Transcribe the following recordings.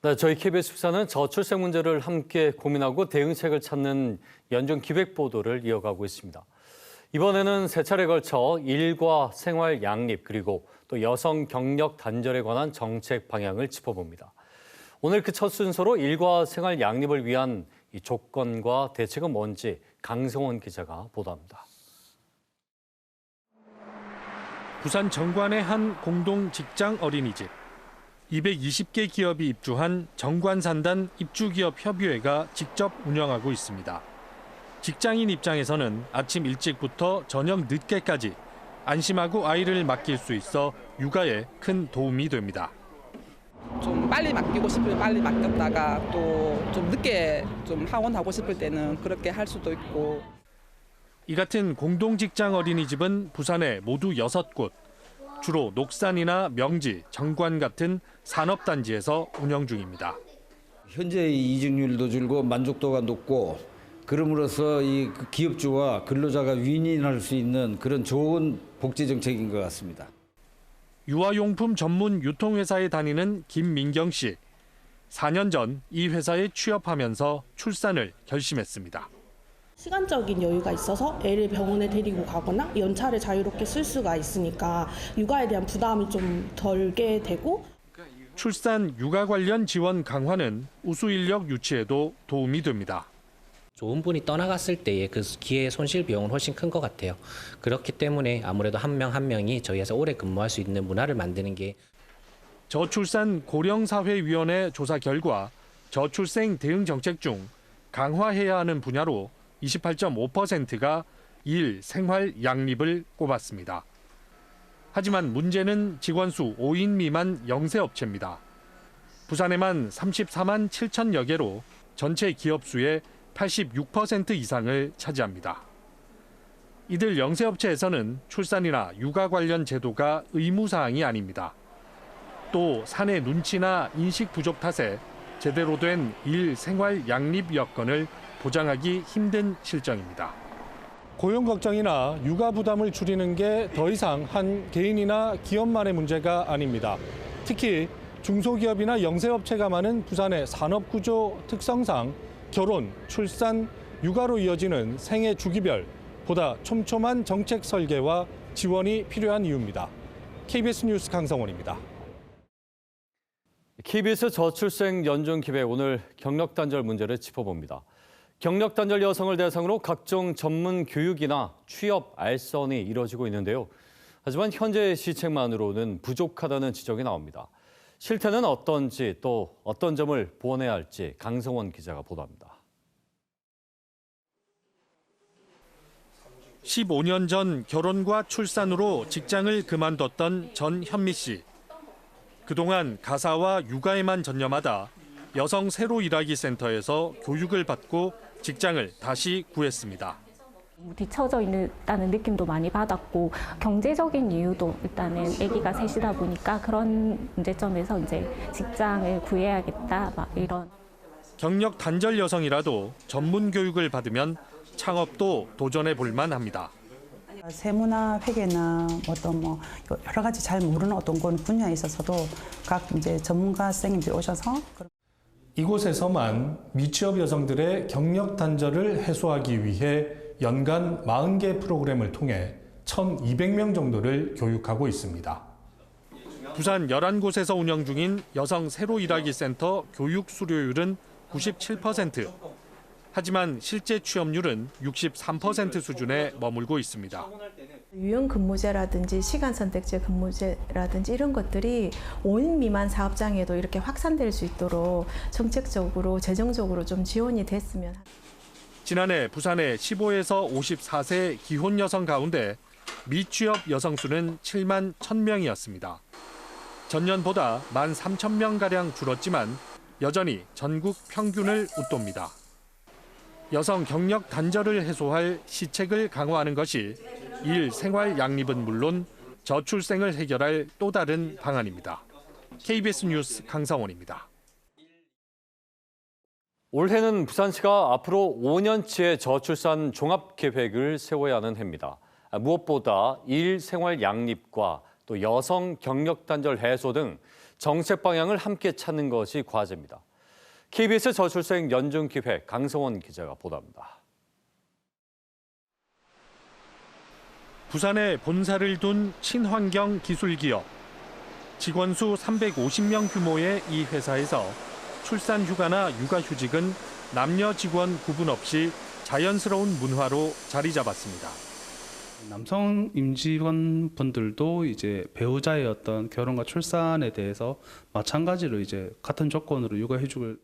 네, 저희 KBS 부사는 저출생 문제를 함께 고민하고 대응책을 찾는 연중 기획 보도를 이어가고 있습니다. 이번에는 세 차례 걸쳐 일과 생활 양립 그리고 또 여성 경력 단절에 관한 정책 방향을 짚어봅니다. 오늘 그 첫 순서로 일과 생활 양립을 위한 이 조건과 대책은 뭔지 강성원 기자가 보도합니다. 부산 정관의 한 공동 직장 어린이집. 220개 기업이 입주한 정관산단 입주기업협의회가 직접 운영하고 있습니다. 직장인 입장에서는 아침 일찍부터 저녁 늦게까지 안심하고 아이를 맡길 수 있어 육아에 큰 도움이 됩니다. 좀 빨리 맡기고 싶으면 빨리 맡겼다가 또 좀 늦게 좀 하원하고 싶을 때는 그렇게 할 수도 있고. 이 같은 공동 직장 어린이집은 부산에 모두 6곳. 주로 녹산이나 명지, 정관 같은 산업단지에서 운영 중입니다. 현재의 이직률도 줄고 만족도가 높고 그럼으로써 이 기업주와 근로자가 윈윈할 수 있는 그런 좋은 복지 정책인 것 같습니다. 유아용품 전문 유통회사에 다니는 김민경 씨. 4년 전 이 회사에 취업하면서 출산을 결심했습니다. 시간적인 여유가 있어서 애를 병원에 데리고 가거나 연차를 자유롭게 쓸 수가 있으니까 육아에 대한 부담이 좀 덜게 되고. 출산 육아 관련 지원 강화는 우수 인력 유치에도 도움이 됩니다. 좋은 분이 떠나갔을 때의 그 기회 손실 비용은 훨씬 큰 것 같아요. 그렇기 때문에 아무래도 한 명 한 명이 저희 회사 오래 근무할 수 있는 문화를 만드는 게. 저출산 고령사회위원회 조사 결과 저출생 대응 정책 중 강화해야 하는 분야로 28.5%가 일, 생활, 양립을 꼽았습니다. 하지만 문제는 직원 수 5인 미만 영세업체입니다. 부산에만 34만 7천여 개로 전체 기업 수의 86% 이상을 차지합니다. 이들 영세업체에서는 출산이나 육아 관련 제도가 의무사항이 아닙니다. 또 사내 눈치나 인식 부족 탓에 제대로 된 일, 생활, 양립 여건을 보장하기 힘든 실정입니다. 고용 걱정이나 육아 부담을 줄이는 게 더 이상 한 개인이나 기업만의 문제가 아닙니다. 특히 중소기업이나 영세업체가 많은 부산의 산업구조 특성상 결혼, 출산, 육아로 이어지는 생애 주기별 보다 촘촘한 정책 설계와 지원이 필요한 이유입니다. KBS 뉴스 강성원입니다. KBS 저출생 연중 기획 오늘 경력 단절 문제를 짚어봅니다. 경력 단절 여성을 대상으로 각종 전문 교육이나 취업 알선이 이뤄지고 있는데요. 하지만 현재 시책만으로는 부족하다는 지적이 나옵니다. 실태는 어떤지 또 어떤 점을 보완해야 할지 강성원 기자가 보도합니다. 15년 전 결혼과 출산으로 직장을 그만뒀던 전현미 씨. 그동안 가사와 육아에만 전념하다 여성 새로 일하기 센터에서 교육을 받고 직장을 다시 구했습니다. 뒤처져 있다는 느낌도 많이 받았고 경제적인 이유도 일단은 아기가 셋이다 보니까 그런 문제점에서 이제 직장을 구해야겠다 막 이런. 경력 단절 여성이라도 전문 교육을 받으면 창업도 도전해 볼 만합니다. 세무나 회계나 어떤 여러 가지 잘 모르는 어떤 분야에 있어서도 각 이제 전문가 선생님들이 오셔서 이곳에서만 미취업 여성들의 경력 단절을 해소하기 위해 연간 40개 프로그램을 통해 1,200명 정도를 교육하고 있습니다. 부산 11곳에서 운영 중인 여성 새로 일하기 센터 교육 수료율은 97%. 하지만 실제 취업률은 63% 수준에 머물고 있습니다. 유연 근무제라든지 시간 선택제 근무제라든지 이런 것들이 5인 미만 사업장에도 이렇게 확산될 수 있도록 정책적으로 재정적으로 좀 지원이 됐으면. 지난해 부산의 15에서 54세 기혼 여성 가운데 미취업 여성 수는 7만 1,000명이었습니다. 전년보다 13,000명가량 줄었지만 여전히 전국 평균을 웃돕니다. 여성 경력 단절을 해소할 시책을 강화하는 것이 일, 생활 양립은 물론 저출생을 해결할 또 다른 방안입니다. KBS 뉴스 강성원입니다. 올해는 부산시가 앞으로 5년치의 저출산 종합계획을 세워야 하는 해입니다. 무엇보다 일, 생활 양립과 또 여성 경력 단절 해소 등 정책 방향을 함께 찾는 것이 과제입니다. KBS 저출생 연중기획 강성원 기자가 보도합니다. 부산에 본사를 둔 친환경 기술기업. 직원 수 350명 규모의 이 회사에서 출산 휴가나 육아 휴직은 남녀 직원 구분 없이 자연스러운 문화로 자리 잡았습니다. 남성 임직원분들도 이제 배우자의 어떤 결혼과 출산에 대해서 마찬가지로 이제 같은 조건으로 육아휴직을.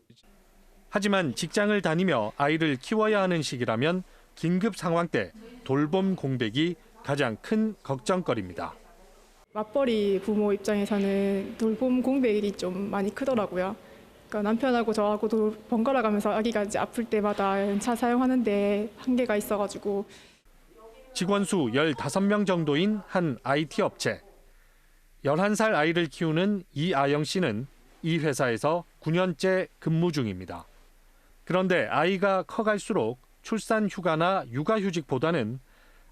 하지만 직장을 다니며 아이를 키워야 하는 시기라면 긴급 상황 때 돌봄 공백이 가장 큰 걱정거리입니다. 맞벌이 부모 입장에서는 돌봄 공백이 좀 많이 크더라고요. 그러니까 남편하고 저하고도 번갈아 가면서 아기가 이제 아플 때마다 연차 사용하는데 한계가 있어가지고. 직원 수 15명 정도인 한 IT 업체. 11살 아이를 키우는 이아영 씨는 이 회사에서 9년째 근무 중입니다. 그런데 아이가 커갈수록 출산 휴가나 육아 휴직보다는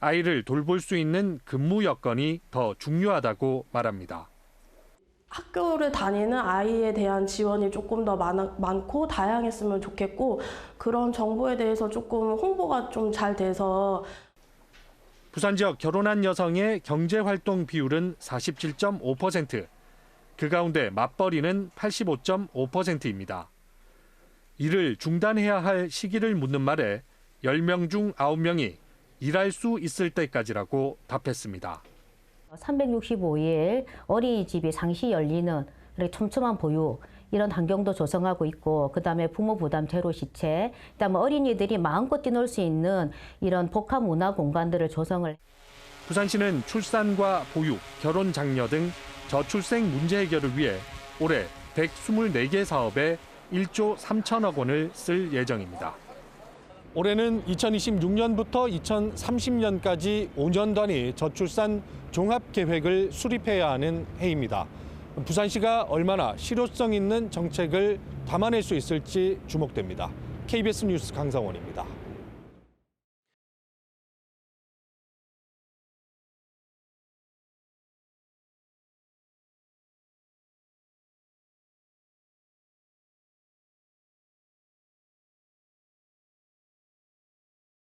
아이를 돌볼 수 있는 근무 여건이 더 중요하다고 말합니다. 학교를 다니는 아이에 대한 지원이 조금 더 많고 다양했으면 좋겠고, 그런 정보에 대해서 조금 홍보가 좀 잘 돼서. 부산 지역 결혼한 여성의 경제활동 비율은 47.5%, 그 가운데 맞벌이는 85.5%입니다. 이를 중단해야 할 시기를 묻는 말에 10명 중 9명이 일할 수 있을 때까지라고 답했습니다. 365일 어린이집이 상시 열리는 촘촘한 보육, 이런 환경도 조성하고 있고, 그다음에 부모 부담 제로 시체, 그다음에 어린이들이 마음껏 뛰놀 수 있는 이런 복합 문화 공간들을 조성을. 부산시는 출산과 보육, 결혼 장려 등 저출생 문제 해결을 위해 올해 124개 사업에 1조 3천억 원을 쓸 예정입니다. 올해는 2026년부터 2030년까지 5년 단위 저출산 종합계획을 수립해야 하는 해입니다. 부산시가 얼마나 실효성 있는 정책을 담아낼 수 있을지 주목됩니다. KBS 뉴스 강성원입니다.